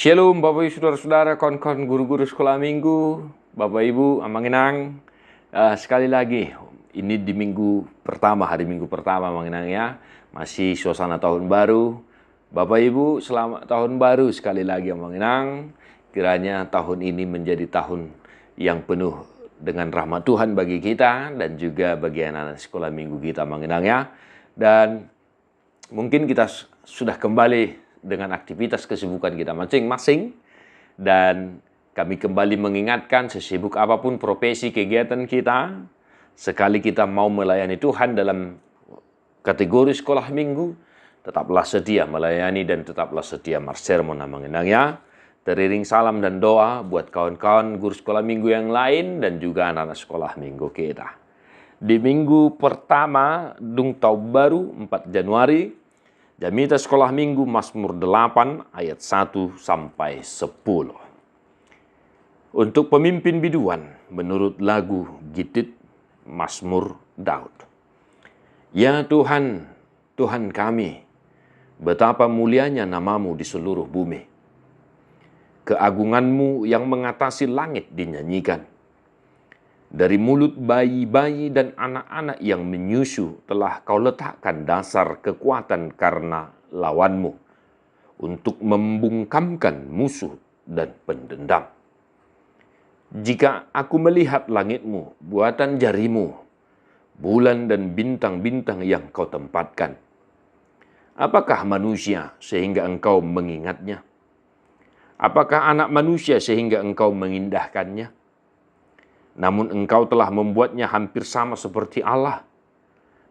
Shalom Bapak Ibu Saudara-saudara, kawan-kawan guru-guru sekolah minggu, Bapak Ibu, Amanginang. Sekali lagi, ini di minggu pertama, hari minggu pertama Amanginang ya. Masih suasana tahun baru. Bapak Ibu, selamat tahun baru sekali lagi Amanginang. Kiranya tahun ini menjadi tahun yang penuh dengan rahmat Tuhan bagi kita dan juga bagi anak-anak sekolah minggu kita Amanginang ya. Dan mungkin kita sudah kembali dengan aktivitas kesibukan kita masing-masing, dan kami kembali mengingatkan sesibuk apapun profesi kegiatan kita, sekali kita mau melayani Tuhan dalam kategori sekolah minggu, tetaplah setia melayani dan tetaplah setia sermon Amanginang ya. Teriring salam dan doa buat kawan-kawan guru sekolah minggu yang lain dan juga anak-anak sekolah minggu kita. Di minggu pertama dung tahun baru 4 Januari, Jamita Sekolah Minggu Mazmur 8 ayat 1 sampai 10. Untuk pemimpin biduan menurut lagu Gitit Mazmur Daud. Ya Tuhan, Tuhan kami, betapa mulianya namamu di seluruh bumi. Keagunganmu yang mengatasi langit dinyanyikan. Dari mulut bayi-bayi dan anak-anak yang menyusu telah kau letakkan dasar kekuatan karena lawanmu, untuk membungkamkan musuh dan pendendam. Jika aku melihat langitmu, buatan jarimu, bulan dan bintang-bintang yang kau tempatkan, apakah manusia sehingga engkau mengingatnya? Apakah anak manusia sehingga engkau mengindahkannya? Namun engkau telah membuatnya hampir sama seperti Allah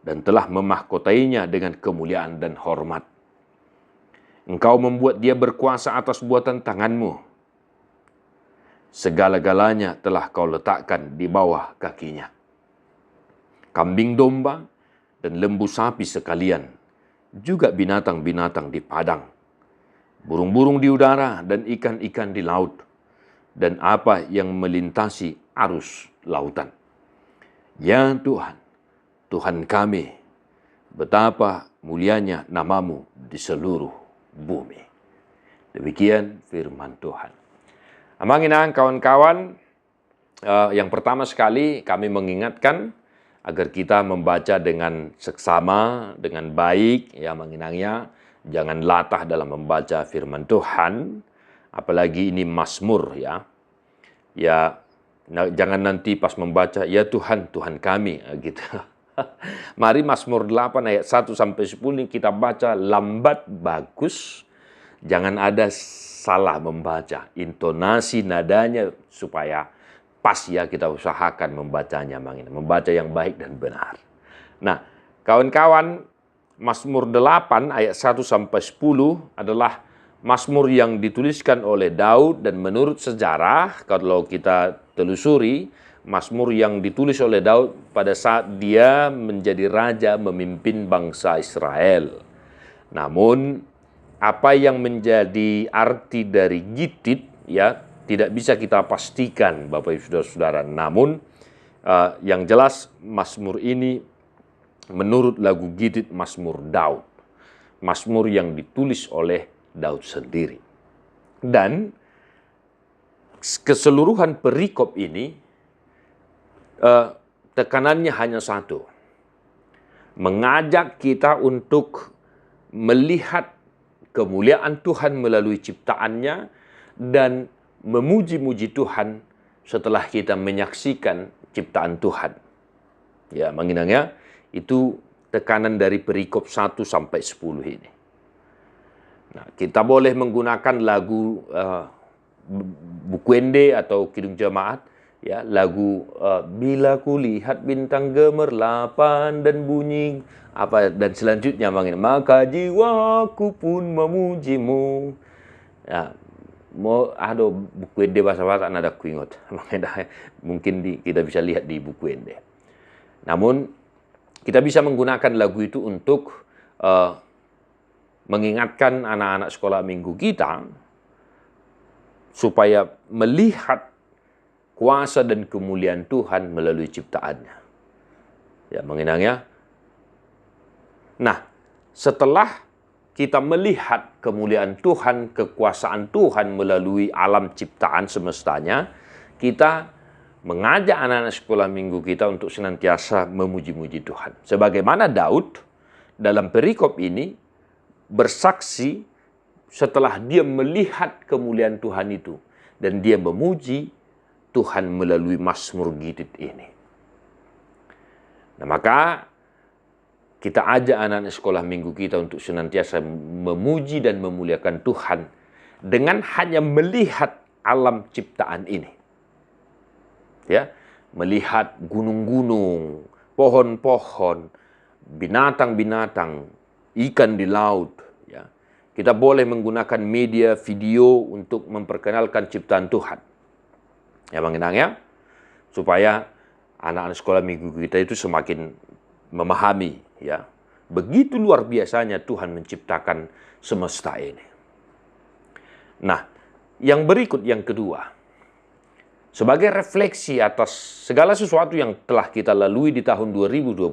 dan telah memahkotainya dengan kemuliaan dan hormat. Engkau membuat dia berkuasa atas buatan tanganmu. Segala-galanya telah kau letakkan di bawah kakinya. Kambing domba dan lembu sapi sekalian, juga binatang-binatang di padang, burung-burung di udara dan ikan-ikan di laut, dan apa yang melintasi arus lautan. Ya Tuhan, Tuhan kami, betapa mulianya namamu di seluruh bumi. Demikian firman Tuhan. Amanginang kawan-kawan, yang pertama sekali kami mengingatkan agar kita membaca dengan seksama, dengan baik, ya Amanginangnya. Jangan latah dalam membaca firman Tuhan, apalagi ini Mazmur ya. Ya, jangan nanti pas membaca, ya Tuhan, Tuhan kami, gitu. Mari Mazmur 8 ayat 1 sampai 10 kita baca lambat bagus. Jangan ada salah membaca. Intonasi nadanya supaya pas ya, kita usahakan membacanya. Membaca yang baik dan benar. Nah, kawan-kawan, Mazmur 8 ayat 1 sampai 10 adalah Mazmur yang dituliskan oleh Daud, dan menurut sejarah, kalau kita telusuri, Mazmur yang ditulis oleh Daud pada saat dia menjadi raja memimpin bangsa Israel. Namun, apa yang menjadi arti dari Gitit, ya, tidak bisa kita pastikan, Bapak Ibu Saudara-saudara. Namun, yang jelas Mazmur ini menurut lagu Gitit Mazmur Daud. Mazmur yang ditulis oleh Daud sendiri. Dan keseluruhan perikop ini tekanannya hanya satu. Mengajak kita untuk melihat kemuliaan Tuhan melalui ciptaannya dan memuji-muji Tuhan setelah kita menyaksikan ciptaan Tuhan. Ya, menginangnya itu tekanan dari perikop 1 sampai 10 ini. Nah, kita boleh menggunakan lagu Bukwende atau Kidung Jemaat, ya, lagu Bila Kulihat Bintang Gemerlapan dan Bunyi apa dan selanjutnya, maka jiwaku pun memujimu. Ya, Bukwende bahasa nada kuingot. Mungkin kita bisa lihat di Bukwende. Namun kita bisa menggunakan lagu itu untuk mengingatkan anak-anak sekolah minggu kita supaya melihat kuasa dan kemuliaan Tuhan melalui ciptaannya. Ya, menginangnya. Nah, setelah kita melihat kemuliaan Tuhan, kekuasaan Tuhan melalui alam ciptaan semestanya, kita mengajak anak-anak sekolah minggu kita untuk senantiasa memuji-muji Tuhan. Sebagaimana Daud dalam perikop ini bersaksi setelah dia melihat kemuliaan Tuhan itu dan dia memuji Tuhan melalui Mazmur Gidit ini. Nah, maka kita ajak anak-anak sekolah minggu kita untuk senantiasa memuji dan memuliakan Tuhan dengan hanya melihat alam ciptaan ini. Ya, melihat gunung-gunung, pohon-pohon, binatang-binatang, ikan di laut. Ya, kita boleh menggunakan media video untuk memperkenalkan ciptaan Tuhan. Ya, Bang Inang ya, supaya anak-anak sekolah minggu kita itu semakin memahami, ya, begitu luar biasanya Tuhan menciptakan semesta ini. Nah, yang berikut, yang kedua, sebagai refleksi atas segala sesuatu yang telah kita lalui di tahun 2025.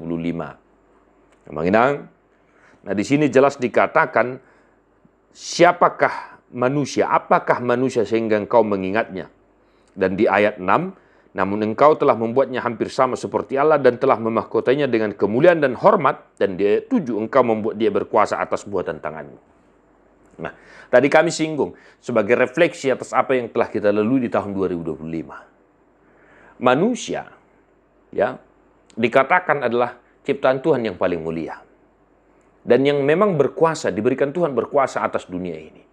Bang Inang, nah di sini jelas dikatakan, siapakah manusia, apakah manusia sehingga engkau mengingatnya? Dan di ayat 6, namun engkau telah membuatnya hampir sama seperti Allah dan telah memahkotanya dengan kemuliaan dan hormat. Dan di ayat 7, engkau membuat dia berkuasa atas buatan tanganmu. Nah, tadi kami singgung sebagai refleksi atas apa yang telah kita lalui di tahun 2025. Manusia, ya, dikatakan adalah ciptaan Tuhan yang paling mulia. Dan yang memang berkuasa, diberikan Tuhan berkuasa atas dunia ini.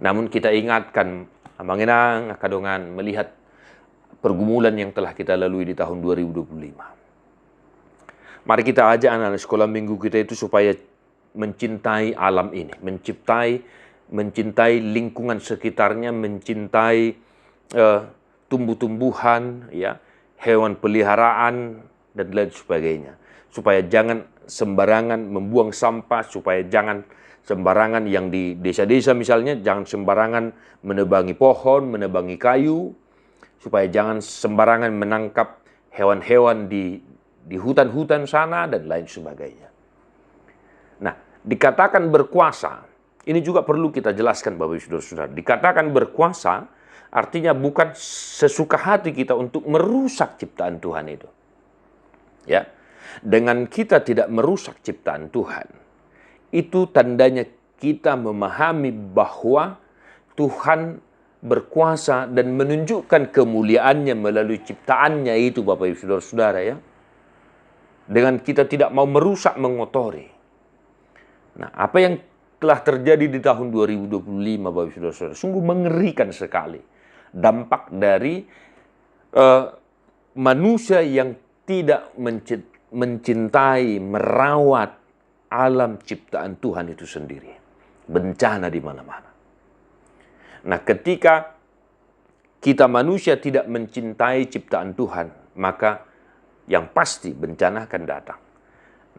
Namun kita ingatkan, Abang Inang, Kadongan, melihat pergumulan yang telah kita lalui di tahun 2025. Mari kita ajak anak-anak sekolah minggu kita itu supaya mencintai alam ini, mencintai lingkungan sekitarnya, mencintai tumbuh-tumbuhan, ya, hewan peliharaan dan lain sebagainya. Supaya jangan sembarangan membuang sampah, supaya jangan sembarangan yang di desa-desa misalnya, jangan sembarangan menebangi pohon, menebangi kayu, supaya jangan sembarangan menangkap hewan-hewan di hutan-hutan sana dan lain sebagainya. Nah, dikatakan berkuasa, ini juga perlu kita jelaskan Bapak Ibu Saudara-saudara. Dikatakan berkuasa artinya bukan sesuka hati kita untuk merusak ciptaan Tuhan itu. Ya. Dengan kita tidak merusak ciptaan Tuhan, itu tandanya kita memahami bahwa Tuhan berkuasa dan menunjukkan kemuliaannya melalui ciptaannya itu Bapak Ibu Saudara-saudara ya. Dengan kita tidak mau merusak, mengotori. Nah, apa yang telah terjadi di tahun 2025 Bapak Ibu Saudara-saudara sungguh mengerikan sekali. Dampak dari manusia yang tidak mencintai, merawat alam ciptaan Tuhan itu sendiri. Bencana di mana-mana. Nah, ketika kita manusia tidak mencintai ciptaan Tuhan, maka yang pasti bencana akan datang.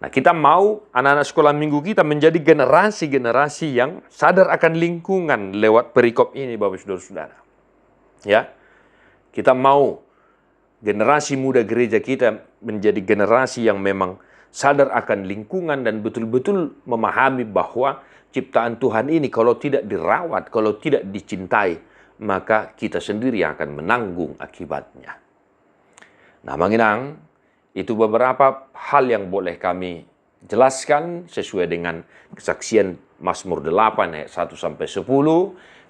Nah, kita mau anak-anak sekolah minggu kita menjadi generasi-generasi yang sadar akan lingkungan lewat perikop ini, Bapak Saudara-saudara. Ya, kita mau generasi muda gereja kita menjadi generasi yang memang sadar akan lingkungan dan betul-betul memahami bahwa ciptaan Tuhan ini kalau tidak dirawat, kalau tidak dicintai, maka kita sendiri yang akan menanggung akibatnya. Nah, Bang Inang, itu beberapa hal yang boleh kami jelaskan sesuai dengan kesaksian Mazmur 8 ayat 1-10.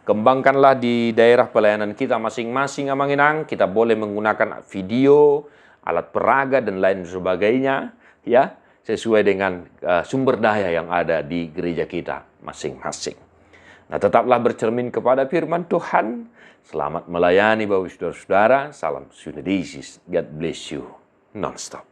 Kembangkanlah di daerah pelayanan kita masing-masing, Bang Inang. Kita boleh menggunakan video, alat peraga dan lain sebagainya, ya, sesuai dengan sumber daya yang ada di gereja kita masing-masing. Nah, tetaplah bercermin kepada firman Tuhan. Selamat melayani Bapak Saudara-saudara. Salam Sunedisis. God bless you. Non-stop.